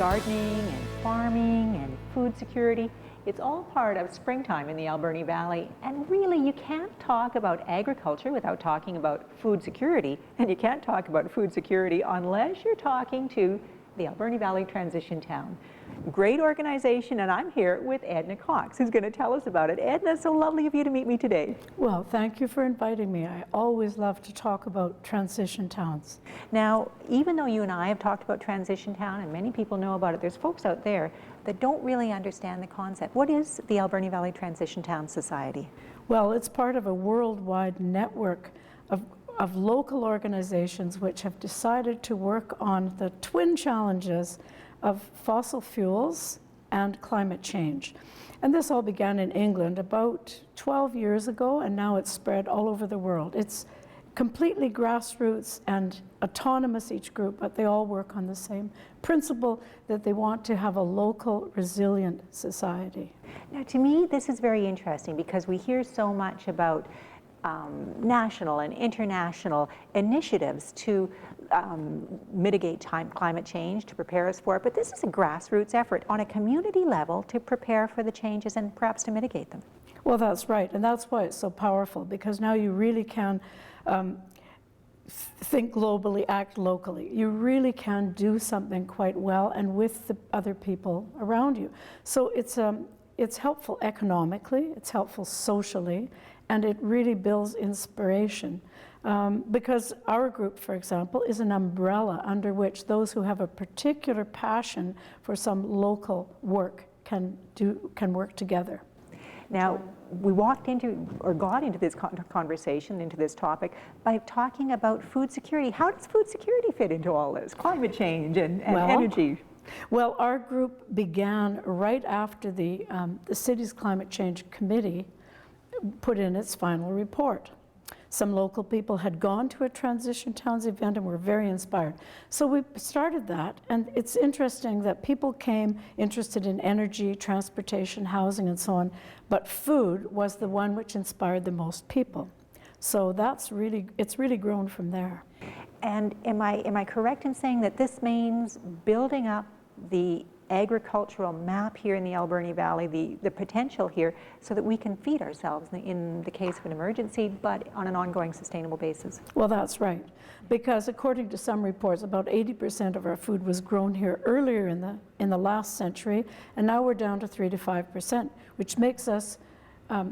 gardening and farming and food security. It's all part of springtime in the Alberni Valley, and really you can't talk about agriculture without talking about food security, and you can't talk about food security unless you're talking to the Alberni Valley Transition Town. Great organization, and I'm here with Edna Cox, who's going to tell us about it. Edna, so lovely of you to meet me today. Well, thank you for inviting me. I always love to talk about transition towns. Now, even though you and I have talked about Transition Town, and many people know about it, there's folks out there that don't really understand the concept. What is the Alberni Valley Transition Town Society? Well, it's part of a worldwide network of local organizations which have decided to work on the twin challenges of fossil fuels and climate change. And this all began in England about 12 years ago, and now it's spread all over the world. It's completely grassroots and autonomous, each group, but they all work on the same principle, that they want to have a local, resilient society. Now, to me, this is very interesting because we hear so much about national and international initiatives to mitigate climate change, to prepare us for it, but this is a grassroots effort on a community level to prepare for the changes and perhaps to mitigate them. Well, that's right, and that's why it's so powerful, because now you really can think globally, act locally. You really can do something quite well and with the other people around you. So it's helpful economically, it's helpful socially, and it really builds inspiration. Because our group, for example, is an umbrella under which those who have a particular passion for some local work can work together. Now, we got into this conversation, into this topic, by talking about food security. How does food security fit into all this? Climate change and energy. Well, our group began right after the city's climate change committee put in its final report. Some local people had gone to a Transition Towns event and were very inspired. So we started that, and it's interesting that people came interested in energy, transportation, housing, and so on, but food was the one which inspired the most people. So it's really grown from there. And am I correct in saying that this means building up the agricultural map here in the Alberni Valley, the potential here, so that we can feed ourselves in the case of an emergency, but on an ongoing sustainable basis? Well, that's right, because according to some reports, about 80% of our food was grown here earlier in the last century, and now we're down to 3 to 5%, which makes us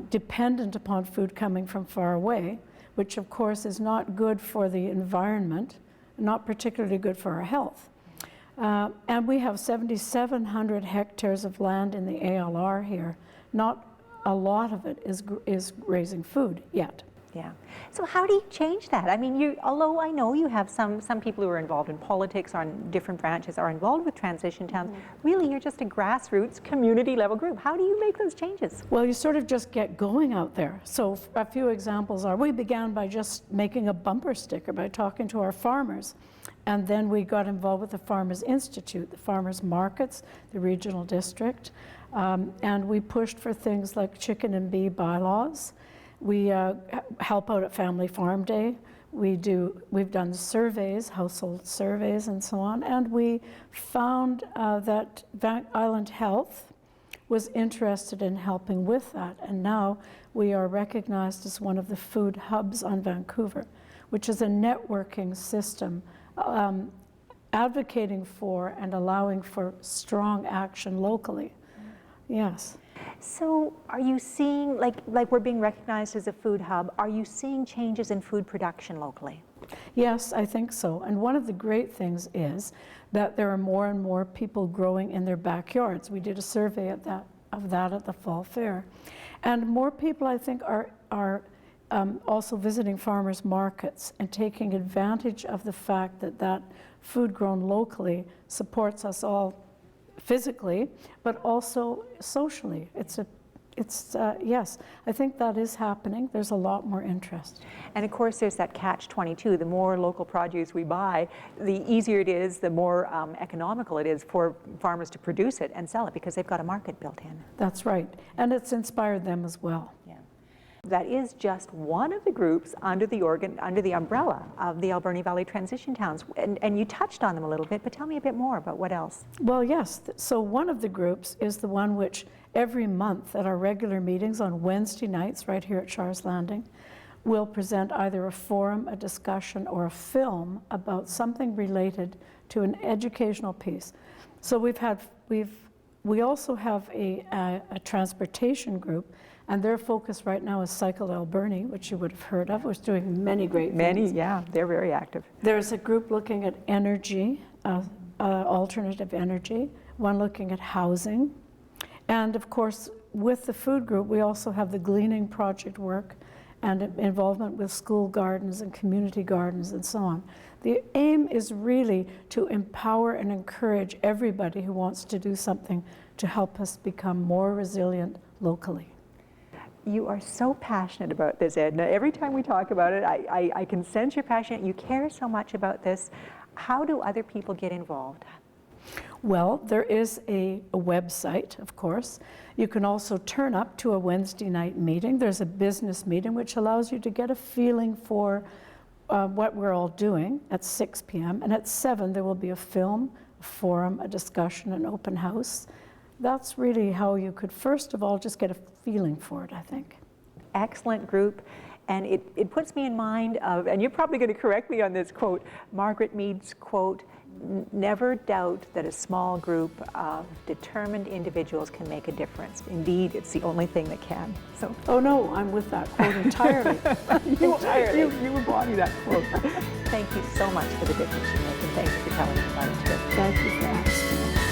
dependent upon food coming from far away, which of course is not good for the environment, not particularly good for our health. And we have 7,700 hectares of land in the ALR here. Not a lot of it is raising food yet. Yeah. So how do you change that? I mean, although I know you have some people who are involved in politics on different branches are involved with Transition Towns, really you're just a grassroots community level group. How do you make those changes? Well, you sort of just get going out there. So a few examples are, we began by just making a bumper sticker by talking to our farmers. And then we got involved with the Farmers Institute, the farmers markets, the regional district, and we pushed for things like chicken and bee bylaws. We help out at Family Farm Day. We've done surveys, household surveys and so on, and we found that Island Health was interested in helping with that, and now we are recognized as one of the food hubs on Vancouver, which is a networking system advocating for and allowing for strong action locally. Yes. So are you seeing, like we're being recognized as a food hub, are you seeing changes in food production locally? Yes, I think so. And one of the great things is that there are more and more people growing in their backyards. We did a survey of that at the Fall Fair. And more people, I think, are also visiting farmers markets and taking advantage of the fact that food grown locally supports us all physically, but also socially. Yes, I think that is happening. There's a lot more interest. And of course there's that catch-22. The more local produce we buy, the easier it is, the more economical it is for farmers to produce it and sell it because they've got a market built in. That's right. And it's inspired them as well. Yeah. That is just one of the groups under the umbrella of the Alberni Valley Transition Towns. And you touched on them a little bit, but tell me a bit more about what else. Well, yes. So one of the groups is the one which every month at our regular meetings on Wednesday nights right here at Charles Landing will present either a forum, a discussion, or a film about something related to an educational piece. So we also have a transportation group, and their focus right now is Cycle Alberni, which you would have heard of, which is doing many great things. Yeah, they're very active. There's a group looking at energy, alternative energy, one looking at housing. And of course, with the food group, we also have the gleaning project work and involvement with school gardens and community gardens and so on. The aim is really to empower and encourage everybody who wants to do something to help us become more resilient locally. You are so passionate about this, Edna. Every time we talk about it, I can sense you're passionate. You care so much about this. How do other people get involved? Well, there is a website, of course. You can also turn up to a Wednesday night meeting. There's a business meeting which allows you to get a feeling for what we're all doing at 6 p.m. And at 7 there will be a film, a forum, a discussion, an open house. That's really how you could first of all just get a feeling for it, I think. Excellent group. And it puts me in mind of, and you're probably going to correct me on this quote, Margaret Mead's quote, "Never doubt that a small group of determined individuals can make a difference. Indeed, it's the only thing that can." So, oh no, I'm with that quote entirely. you embody that quote. Thank you so much for the difference you make, and thank you for telling me about it too. Thank you for asking.